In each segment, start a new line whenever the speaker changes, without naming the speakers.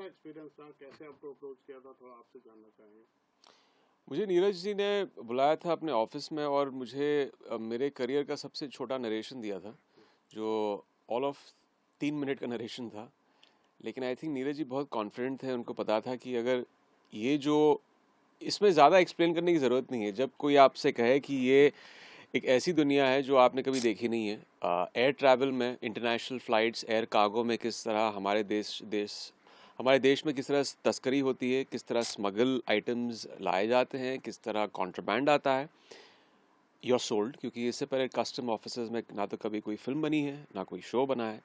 Experience था, कैसे आपको अप्रोच किया था, थोड़ा आपसे जानना चाहेंगे।
मुझे नीरज जी ने बुलाया था अपने ऑफिस में और मुझे मेरे करियर का सबसे छोटा नरेशन दिया था, जो ऑल ऑफ 3 मिनट का नरेशन था। लेकिन आई थिंक नीरज जी बहुत कॉन्फिडेंट थे, उनको पता था कि अगर ये जो इसमें ज़्यादा एक्सप्लेन करने की ज़रूरत नहीं है। जब कोई आपसे कहे कि ये एक ऐसी दुनिया है जो आपने कभी देखी नहीं है, एयर ट्रैवल में, इंटरनेशनल फ़्लाइट्स, एयर कार्गो में किस तरह हमारे देश में किस तरह तस्करी होती है, किस तरह स्मगल आइटम्स लाए जाते हैं, किस तरह कॉन्ट्रबैंड आता है, योर सोल्ड। क्योंकि इससे पहले कस्टम ऑफिसर्स में ना तो कभी कोई फिल्म बनी है, ना कोई शो बना है।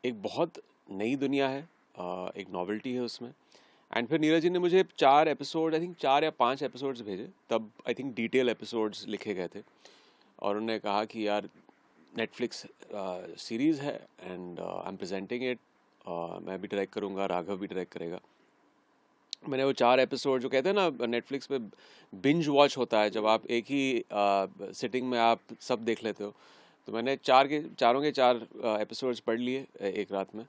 एक बहुत नई दुनिया है, एक नॉवेल्टी है उसमें। एंड फिर नीरज जी ने मुझे 4 एपिसोड, आई थिंक 4 या 5 एपिसोड्स भेजे। तब आई थिंक डिटेल एपिसोड्स लिखे गए थे और उन्होंने कहा कि यार नेटफ्लिक्स सीरीज़ है and I am presenting it, मैं भी डायरेक्ट करूँगा, राघव भी डायरेक्ट करेगा। मैंने वो 4 एपिसोड, जो कहते हैं ना नेटफ्लिक्स पे बिंज वॉच होता है, जब आप एक ही सिटिंग में आप सब देख लेते हो, तो मैंने चारों के 4 एपिसोड्स पढ़ लिए एक रात में।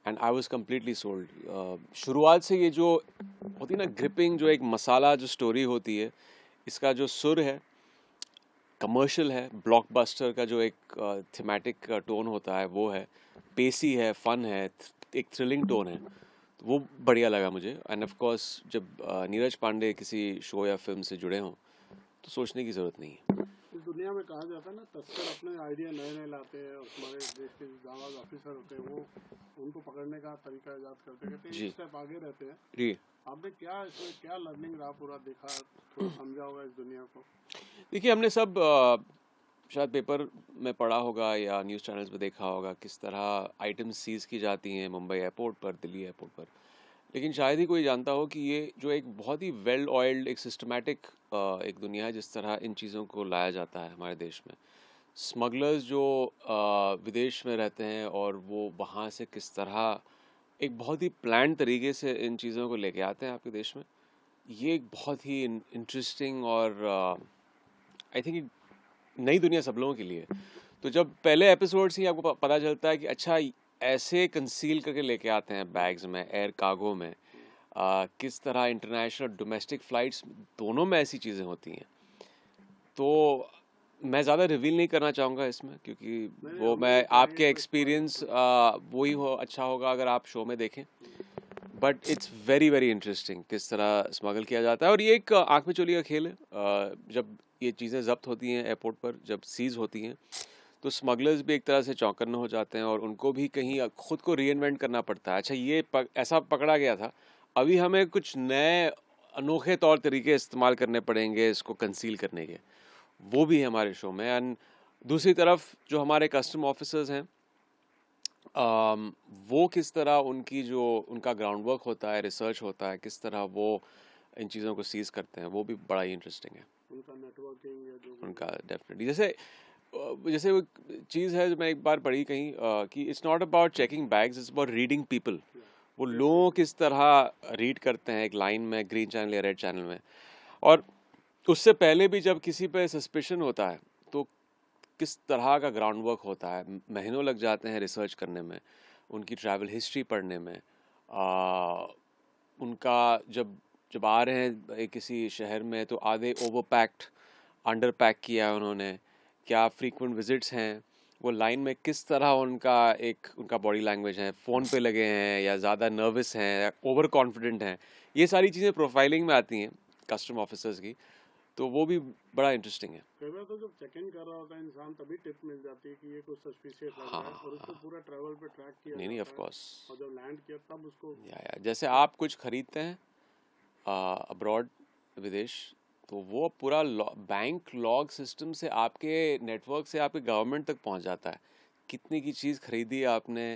And I was completely sold. शुरुआत से ये जो होती है ना ग्रिपिंग, जो एक मसाला जो स्टोरी होती है, इसका जो सुर है, कमर्शियल है, ब्लॉकबस्टर का जो एक थीमेटिक टोन होता है वो है, पेसी है, फन है, एक थ्रिलिंग टोन है, तो वो बढ़िया लगा मुझे। एंड ऑफ कोर्स जब नीरज पांडे किसी शो या फिल्म से जुड़े हों तो सोचने की ज़रूरत नहीं है।
इस दुनिया में कहा जाता है ना, तस्कर अपने आइडिया नए नए लाते हैं और हमारे देश के जांबाज ऑफिसर होते हैं, वो उनको पकड़ने का तरीका ईजाद करते कहते हैं,
जी
एक स्टेप आगे रहते हैं।
जी।
आपने क्या इसमें क्या लर्निंग रहा, पूरा देखा, थोड़ा समझा होगा इस दुनिया को।
देखिए, हमने सब शायद पेपर में पढ़ा होगा या न्यूज़ चैनल्स पे देखा होगा किस तरह आइटम्स सीज़ की जाती हैं मुंबई एयरपोर्ट पर, दिल्ली एयरपोर्ट पर। लेकिन शायद ही कोई जानता हो कि ये जो एक बहुत ही वेल ऑयल्ड, एक सिस्टमैटिक एक दुनिया है, जिस तरह इन चीज़ों को लाया जाता है हमारे देश में। स्मगलर्स जो विदेश में रहते हैं और वो वहाँ से किस तरह एक बहुत ही प्लान तरीके से इन चीज़ों को लेके आते हैं आपके देश में, ये एक बहुत ही इंटरेस्टिंग और आई थिंक नई दुनिया सब लोगों के लिए। तो जब पहले एपिसोड से ही आपको पता चलता है कि अच्छा ऐसे कंसील करके लेके आते हैं बैग्स में, एयर कार्गो में, किस तरह इंटरनेशनल डोमेस्टिक फ़्लाइट्स दोनों में ऐसी चीज़ें होती हैं। तो मैं ज़्यादा रिवील नहीं करना चाहूँगा इसमें, क्योंकि वो
हम
मैं
नहीं चाहेंगे
आपके
कोई spoil
एक्सपीरियंस
तो।
वही हो, अच्छा होगा अगर आप शो में देखें। But it's very very interesting किस तरह स्मगल किया जाता है, और ये एक आँख में चोली का खेल है। जब ये चीज़ें जब्त होती हैं एयरपोर्ट पर, जब सीज़ होती हैं, तो स्मगलर्स भी एक तरह से चौंकन्न हो जाते हैं और उनको भी कहीं खुद को रीइन्वेंट करना पड़ता है। अच्छा ये ऐसा पकड़ा गया था, अभी हमें कुछ नए अनोखे तौर तरीके इस्तेमाल करने पड़ेंगे इसको कंसील करने के। वो भी है हमारे शो में। एंड दूसरी तरफ जो हमारे कस्टम ऑफिसर्स हैं, वो किस तरह उनका ग्राउंड वर्क होता है, रिसर्च होता है, किस तरह वो इन चीज़ों को सीज करते हैं, वो भी बड़ा ही इंटरेस्टिंग है
उनका नेटवर्किंग या जो भी
उनका। डेफिनेटली जैसे वो चीज़ है जो मैं एक बार पढ़ी कहीं, कि it's not about checking bags, it's about reading people. वो लोग किस तरह रीड करते हैं एक लाइन में, ग्रीन चैनल या रेड चैनल में। और उससे पहले भी जब किसी पे सस्पिशन होता है तो किस तरह का ग्राउंड वर्क होता है, महीनों लग जाते हैं रिसर्च करने में, उनकी ट्रैवल हिस्ट्री पढ़ने में, उनका जब जब आ रहे हैं किसी शहर में तो आधे ओवर पैक्ड, अंडर पैक किया है उन्होंने, क्या फ्रीक्वेंट विजिट्स हैं, वो लाइन में किस तरह उनका बॉडी लैंग्वेज है, फ़ोन पे लगे हैं या ज़्यादा नर्वस हैं या ओवर कॉन्फिडेंट हैं, ये सारी चीज़ें प्रोफाइलिंग में आती हैं कस्टम ऑफिसर्स की। तो वो भी बड़ा इंटरेस्टिंग है।
कई बार तो जब चेक इन कर रहा होता है इंसान, तभी टिप मिल जाती है कि ये कुछ सस्पिशियस लग रहा है, और उसको
हाँ,
पूरा ट्रैवल पे ट्रैक किया
नहीं ऑफ
जाता है,
कोर्स।
और जब लैंड किया तब उसको।
या जैसे आप कुछ खरीदते हैं अब्रॉड, विदेश, तो वो पूरा बैंक लॉग सिस्टम से आपके नेटवर्क से आपके गवर्नमेंट तक पहुंच जाता है, कितने की चीज़ खरीदी आपने,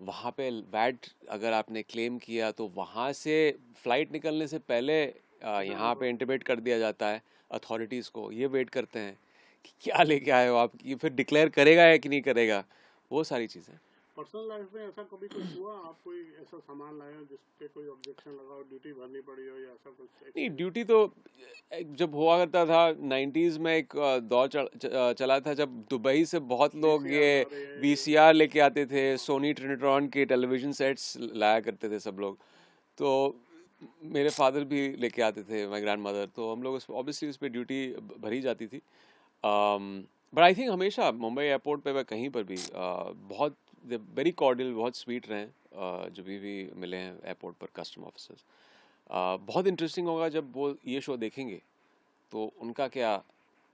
वहाँ पे वैट अगर आपने क्लेम किया तो वहाँ से फ़्लाइट निकलने से पहले यहाँ पे इंटिमेट कर दिया जाता है अथॉरिटीज़ को। ये वेट करते हैं कि क्या लेके आए हो आप, ये फिर डिक्लेयर करेगा या कि नहीं करेगा, वो सारी चीज़ें।
पर्सनल लाइफ में ऐसा कभी कुछ हुआ, आप कोई ऐसा सामान लाए हो जिस पे कोई ऑब्जेक्शन लगा हो, ड्यूटी भरनी पड़ी हो, या ऐसा कुछ
नहीं,
एक्सपीरियंस?
ड्यूटी तो जब हुआ करता था 90s में, एक दौर चला था जब दुबई से बहुत लोग ये
वीसीआर आ रहे हैं ये।
वीसीआर लेके आते थे,
हाँ।
सोनी ट्रिनिट्रॉन के टेलीविज़न सेट्स लाया करते थे सब लोग। तो मेरे फादर भी लेके आते थे, माई ग्रैंड मदर, तो हम लोग ऑब्वियसली उस पर ड्यूटी भरी जाती थी। बट आई थिंक हमेशा मुंबई एयरपोर्ट पे मैं कहीं पर भी बहुत वेरी कॉर्डियल, बहुत स्वीट रहे जो भी मिले हैं एयरपोर्ट पर कस्टम ऑफिसर्स। बहुत इंटरेस्टिंग होगा जब वो ये शो देखेंगे तो उनका क्या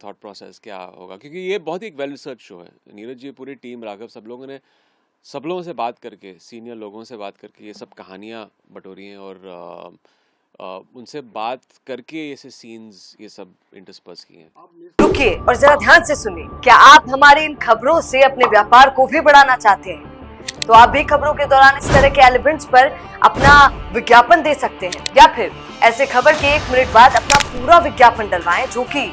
थॉट प्रोसेस क्या होगा, क्योंकि ये बहुत ही वेल रिसर्च शो है। नीरज जी, पूरी टीम, राघव, सब लोगों से बात करके, सीनियर लोगों से बात करके ये सब कहानियाँ बटोरी हैं और उनसे बात करके ऐसे सीन्स ये सब इंटरस्पर्स किए हैं।
रुकिए और जरा ध्यान से सुनिए। क्या आप हमारी इन खबरों से अपने व्यापार को भी बढ़ाना चाहते हैं? तो आप भी खबरों के दौरान इस तरह के एलिमेंट्स पर अपना विज्ञापन दे सकते हैं, या फिर ऐसे खबर के 1 मिनट बाद अपना पूरा विज्ञापन डलवाएं, जो कि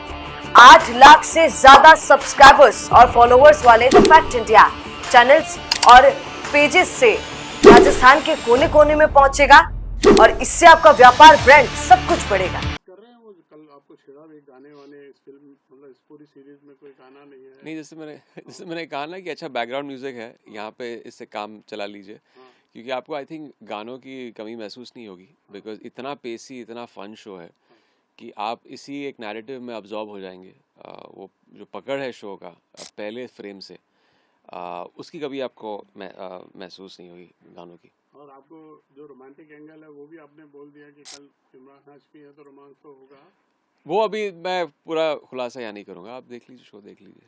8 लाख से ज्यादा सब्सक्राइबर्स और फॉलोअर्स वाले द फैक्ट इंडिया चैनल्स और पेजेस से राजस्थान के कोने कोने में पहुंचेगा और इससे आपका व्यापार, ब्रांड सब कुछ बढ़ेगा।
कर रहे हैं वो कल आपको छेड़ा एक गाने वाने इस फिल्म, मतलब इस पूरी सीरीज में कोई गाना नहीं है?
नहीं, जैसे मैंने कहा ना कि अच्छा बैकग्राउंड म्यूजिक है, यहाँ पे इससे काम चला लीजिए, क्योंकि आपको आई थिंक गानों की कमी महसूस नहीं होगी, बिकॉज इतना पेसी, इतना फन शो है कि आप इसी एक नैरेटिव में अब्जॉर्ब हो जाएंगे। वो जो पकड़ है शो का पहले फ्रेम से, उसकी कभी आपको महसूस नहीं होगी गानों की।
और आपको जो रोमांटिक एंगल है वो भी आपने बोल दिया कि कल इमरान हाशमी है तो रोमांस तो होगा।
वो अभी मैं पूरा खुलासा यहाँ नहीं करूँगा, आप देख लीजिए, शो देख लीजिए।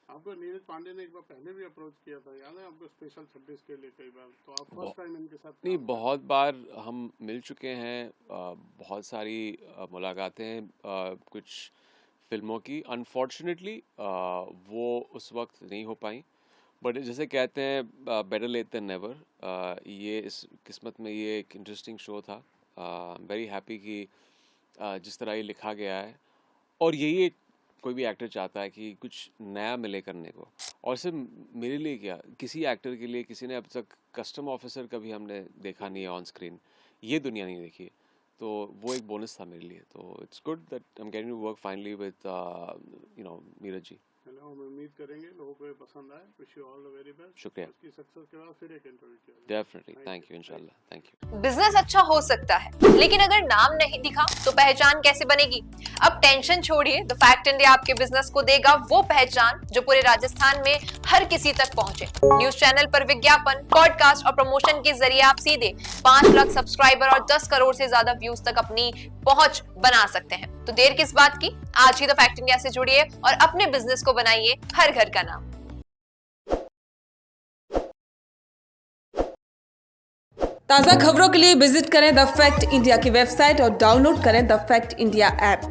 आपको नीरज पांडे ने एक बार पहले भी अप्रोच किया था, याद है आपको, स्पेशल 26 के लिए कई बार, तो आप फर्स्ट टाइम इनके साथ?
नहीं, बहुत बार हम मिल चुके हैं, बहुत सारी मुलाकातें कुछ फिल्मों की, अनफॉर्चुनेटली वो उस वक्त नहीं हो पाई, बट जैसे कहते हैं बेटर लेट देन नेवर। ये इस किस्मत में ये एक इंटरेस्टिंग शो था। वेरी हैप्पी कि जिस तरह ये लिखा गया है, और यही एक कोई भी एक्टर चाहता है कि कुछ नया मिले करने को, और सिर्फ मेरे लिए क्या, किसी एक्टर के लिए किसी ने अब तक कस्टम ऑफिसर कभी हमने देखा नहीं है ऑन स्क्रीन, ये दुनिया नहीं देखी है, तो वो एक बोनस था मेरे लिए। तो it's good that I am getting to work finally with Neeraj ji.
हम उम्मीद करेंगे लोगों को ये पसंद आए। Wish you all the very best.
शुक्रिया।
इसकी सक्सेस के बाद फिर एक इंटरव्यू किया।
डेफिनेटली, थैंक यू, इंशाल्लाह, थैंक यू।
बिजनेस अच्छा हो सकता है, लेकिन अगर नाम नहीं दिखा तो पहचान कैसे बनेगी? अब टेंशन छोड़िए, द फैक्ट इंडिया आपके बिजनेस को देगा वो पहचान जो पूरे राजस्थान में हर किसी तक पहुंचे। न्यूज चैनल पर विज्ञापन, पॉडकास्ट और प्रमोशन के जरिए आप सीधे 5 लाख सब्सक्राइबर और 10 करोड़ से ज्यादा व्यूज तक अपनी पहुंच बना सकते हैं। तो देर किस बात की, आज ही द फैक्ट इंडिया से जुड़िए और अपने बिजनेस को बनाइए हर घर का नाम।
ताज़ा खबरों के लिए विजिट करें द फैक्ट इंडिया की वेबसाइट और डाउनलोड करें द फैक्ट इंडिया ऐप।